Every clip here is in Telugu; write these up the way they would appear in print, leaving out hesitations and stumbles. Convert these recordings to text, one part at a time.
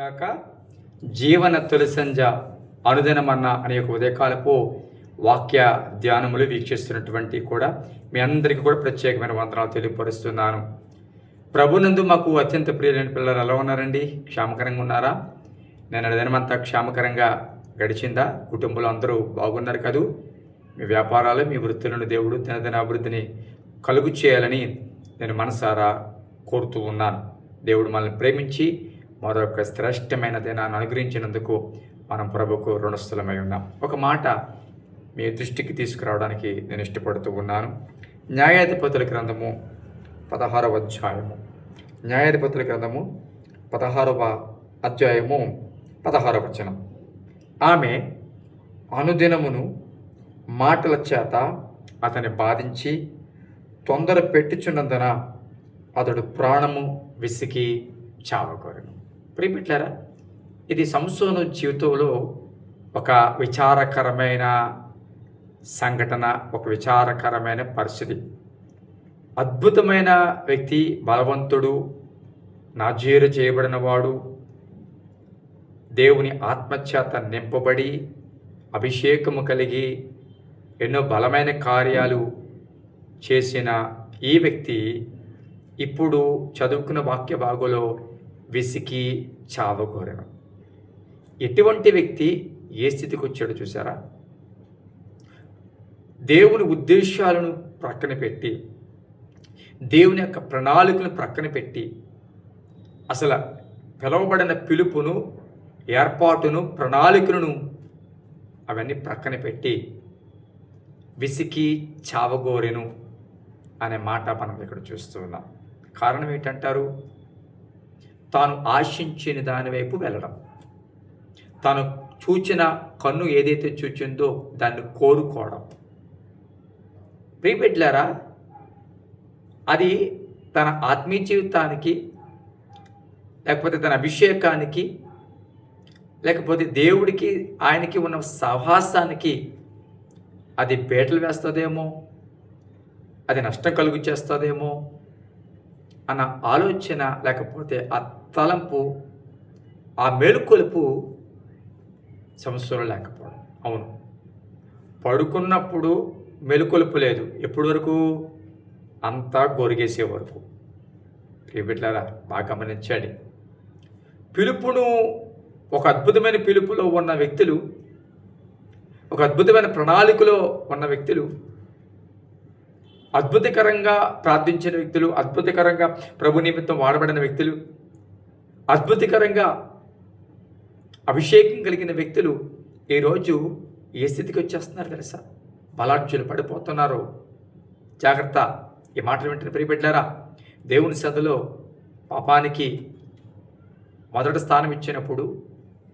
గాక. జీవన తొలిసంజ అనుదినమన్న అనే ఒక ఉదయకాలపు వాక్య ధ్యానములు వీక్షిస్తున్నటువంటి కూడా మీ అందరికీ కూడా ప్రత్యేకమైన వందనాలు తెలియపరుస్తున్నాను. ప్రభునందు మాకు అత్యంత ప్రియులైన పిల్లలు ఎలా ఉన్నారండి? క్షేమకరంగా ఉన్నారా? నేను దినమంతా క్షేమకరంగా గడిచిందా? కుటుంబంలో అందరూ బాగున్నారు కదూ? మీ వ్యాపారాలు, మీ వృత్తులను దేవుడు దినదిన అభివృద్ధిని కలుగు చేయాలని నేను మనసారా కోరుతూ ఉన్నాను. దేవుడు మనల్ని ప్రేమించి మరొక శ్రేష్టమైన దినాన్ని అనుగ్రహించినందుకు మనం ప్రభుకు రుణస్థులమై ఉన్నాం. ఒక మాట మీ దృష్టికి తీసుకురావడానికి నేను ఇష్టపడుతూ ఉన్నాను. న్యాయాధిపతుల గ్రంథము 16వ అధ్యాయము. న్యాయాధిపతుల గ్రంథము 16వ అధ్యాయము 16వ వచనం. ఆమె అనుదినమును మాటల చేత అతన్ని బాధించి తొందర పెట్టుచున్నందున అతడు ప్రాణము విసికి చావగోరెను. ప్రియమిట్లారా, ఇది సంసోను జీవితంలో ఒక విచారకరమైన సంఘటన, ఒక విచారకరమైన పరిస్థితి. అద్భుతమైన వ్యక్తి, బలవంతుడు, నాజీరు చేయబడినవాడు, దేవుని ఆత్మచేత నింపబడి అభిషేకము కలిగి ఎన్నో బలమైన కార్యాలు చేసిన ఈ వ్యక్తి ఇప్పుడు చదువుకున్న వాక్య భాగంలో విసికి చావగోరెను. ఎటువంటి వ్యక్తి ఏ స్థితికి వచ్చాడో చూసారా? దేవుని ఉద్దేశాలను ప్రక్కన పెట్టి, దేవుని యొక్క ప్రణాళికను ప్రక్కన పెట్టి, అసలు పిలువబడిన పిలుపును, ఏర్పాటును, ప్రణాళికలను అవన్నీ ప్రక్కన పెట్టి విసికి చావగోరెను అనే మాట మనం ఇక్కడ చూస్తూ ఉన్నాం. కారణం ఏంటంటారు? తాను ఆశించిన దాని వైపు వెళ్ళడం, తాను చూచిన కన్ను ఏదైతే చూచిందో దాన్ని కోరుకోవడం. ప్రియబిడ్డలారా, అది తన ఆత్మీయ జీవితానికి, లేకపోతే తన అభిషేకానికి, లేకపోతే దేవుడికి ఆయనకి ఉన్న సహవాసానికి అది బేటలు వేస్తుందేమో, అది నష్టం కలుగు చేస్తుందేమో అన్న ఆలోచన, లేకపోతే ఆ తలంపు, ఆ మేలుకొలుపు సమస్యలు లేకపోవడం. అవును, పడుకున్నప్పుడు మెలుకొలుపు లేదు. ఎప్పటి వరకు? అంతా గొరిగేసే వరకు. ప్రియబిడ్డలారా, బాగా గమనించండి. పిలుపును, ఒక అద్భుతమైన పిలుపులో ఉన్న వ్యక్తులు, ఒక అద్భుతమైన ప్రణాళికలో ఉన్న వ్యక్తులు, అద్భుతకరంగా ప్రార్థించిన వ్యక్తులు, అద్భుతకరంగా ప్రభు నిమిత్తం వాడబడిన వ్యక్తులు, అద్భుతకరంగా అభిషేకం కలిగిన వ్యక్తులు ఈరోజు ఏ స్థితికి వచ్చేస్తున్నారు తెలుసా? బలాఢ్యులు పడిపోతున్నారు. జాగ్రత్త. ఈ మాటలు వింటున్న ప్రియబిడ్డలారా, దేవుని సన్నిధిలో పాపానికి మొదటి స్థానం ఇచ్చినప్పుడు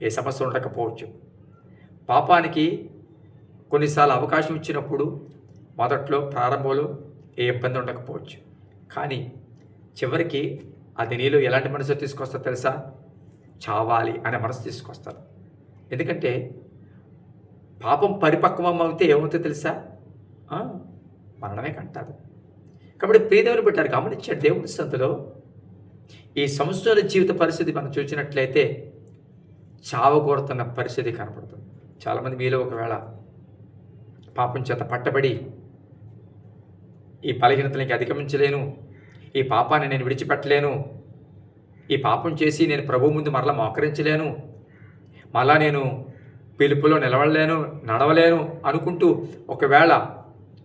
ఏ సమస్య ఉండకపోవచ్చు. పాపానికి కొన్నిసార్లు అవకాశం ఇచ్చినప్పుడు మొదట్లో, ప్రారంభంలో ఏ ఇబ్బంది ఉండకపోవచ్చు. కానీ చివరికి అది నీలో ఎలాంటి మనసు తీసుకొస్తా తెలుసా? చావాలి అనే మనసు తీసుకొస్తారు. ఎందుకంటే పాపం పరిపక్వం అయితే ఏమవుతుందో తెలుసా? మరణమే కంటారు. కాబట్టి ప్రియదేవుని పెట్టారు. గమనించాడు దేవుని సంతలో ఈ సంవత్సరాల జీవిత పరిస్థితి మనం చూసినట్లయితే చావగోరుతున్న పరిస్థితి కనపడుతుంది. చాలామంది మీలో ఒకవేళ పాపం చేత పట్టబడి, ఈ బలహీనతలకి అధిగమించలేను, ఈ పాపాన్ని నేను విడిచిపెట్టలేను, ఈ పాపం చేసి నేను ప్రభు ముందు మరలా మోకరించలేను, మళ్ళా నేను పిలుపులో నిలవలేను, నడవలేను అనుకుంటూ ఒకవేళ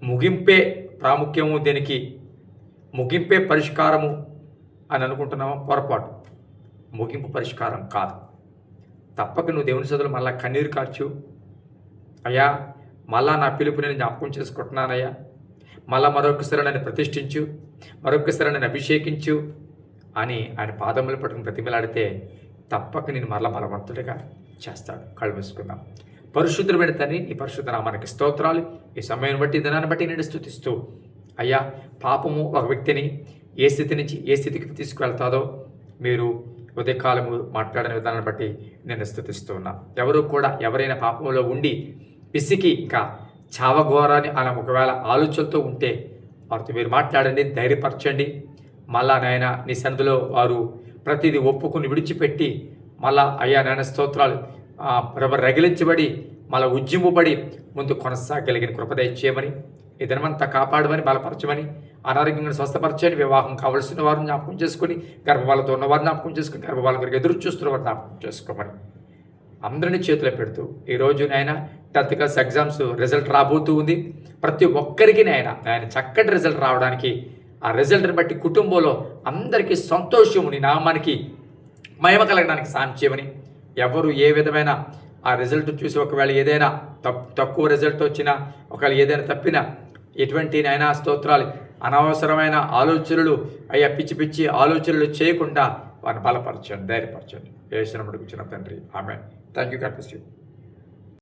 ముగింపే ప్రాముఖ్యము, దీనికి ముగింపే పరిష్కారము అని అనుకుంటున్నావా? పొరపాటు. ముగింపు పరిష్కారం కాదు. తప్పక నువ్వు దేవుని సన్నిధిలో మళ్ళా కన్నీరు కార్చు. అయ్యా, మళ్ళా నా పిలుపు నేను జ్ఞాపకం చేసుకుంటున్నానయ్యా, మళ్ళా మరొకసారి నన్ను ప్రతిష్ఠించు, మరొకసారి నన్ను అభిషేకించు అని ఆయన పాదములు పట్టుకుని ప్రతిమలాడితే తప్పక నేను మరలా బలవంతుడిగా చేస్తాడు. కళ్ళు మూసుకుందాం. పరిశుద్ధుడైన తండ్రి, నీ పరిశుద్ధ నామానికి స్తోత్రాలు. ఈ సమయం బట్టి, దినాన్ని బట్టి నేను స్తుతిస్తూ, అయ్యా, పాపము ఒక వ్యక్తిని ఏ స్థితి నుంచి ఏ స్థితికి తీసుకువెళ్తాదో మీరు ఉదయకాలము మాట్లాడిన విధానాన్ని బట్టి నేను స్తుతిస్తూ ఉన్నా. ఎవరు కూడా ఎవరైనా పాపంలో ఉండి పిసికి ఇంకా చావఘోరాన్ని అలా ఒకవేళ ఆలోచనలతో ఉంటే వారితో మీరు మాట్లాడండి, ధైర్యపరచండి. మళ్ళా నాయన నీ సన్నిధిలో వారు ప్రతిదీ ఒప్పుకుని విడిచిపెట్టి మళ్ళా అయ్యా నాయన స్తోత్రాలు రగిలించబడి మళ్ళీ ఉజ్జింపబడి ముందు కొనసాగలిగిన కృప దయచేయమని ఈ దినమంతా కాపాడమని బలపరచమని అనారోగ్యంగా స్వస్థపరచని వివాహం కావలసిన వారిని జ్ఞాపకం చేసుకుని గర్భవాళ్ళతో ఉన్నవారిని జ్ఞాపకం చేసుకుని గర్భవాళ్ళ కొరకు ఎదురు చూస్తున్న వారిని జ్ఞాపకం చేసుకోమని అందరినీ చేతిలో పెడుతూ ఈరోజు నాయన 10th క్లాస్ ఎగ్జామ్స్ రిజల్ట్ రాబోతూ ఉంది. ప్రతి ఒక్కరికి ఆయన చక్కటి రిజల్ట్ రావడానికి ఆ రిజల్ట్ని బట్టి కుటుంబంలో అందరికీ సంతోషము నీ నామానికి మహిమ కలగడానికి సాయం చేయమని ఎవరు ఏ విధమైన ఆ రిజల్ట్ చూసి ఒకవేళ ఏదైనా తక్కువ రిజల్ట్ వచ్చినా ఒకవేళ ఏదైనా తప్పినా ఎటువంటి నాయనా స్తోత్రాలు అనవసరమైన ఆలోచనలు అయ్యా పిచ్చి పిచ్చి ఆలోచనలు చేయకుండా వారిని బలపరచండి, ధైర్యపరచండి. యేసు నామమున అడుగుచున్నాను తండ్రి, ఆమేన్. Thank you. God bless you.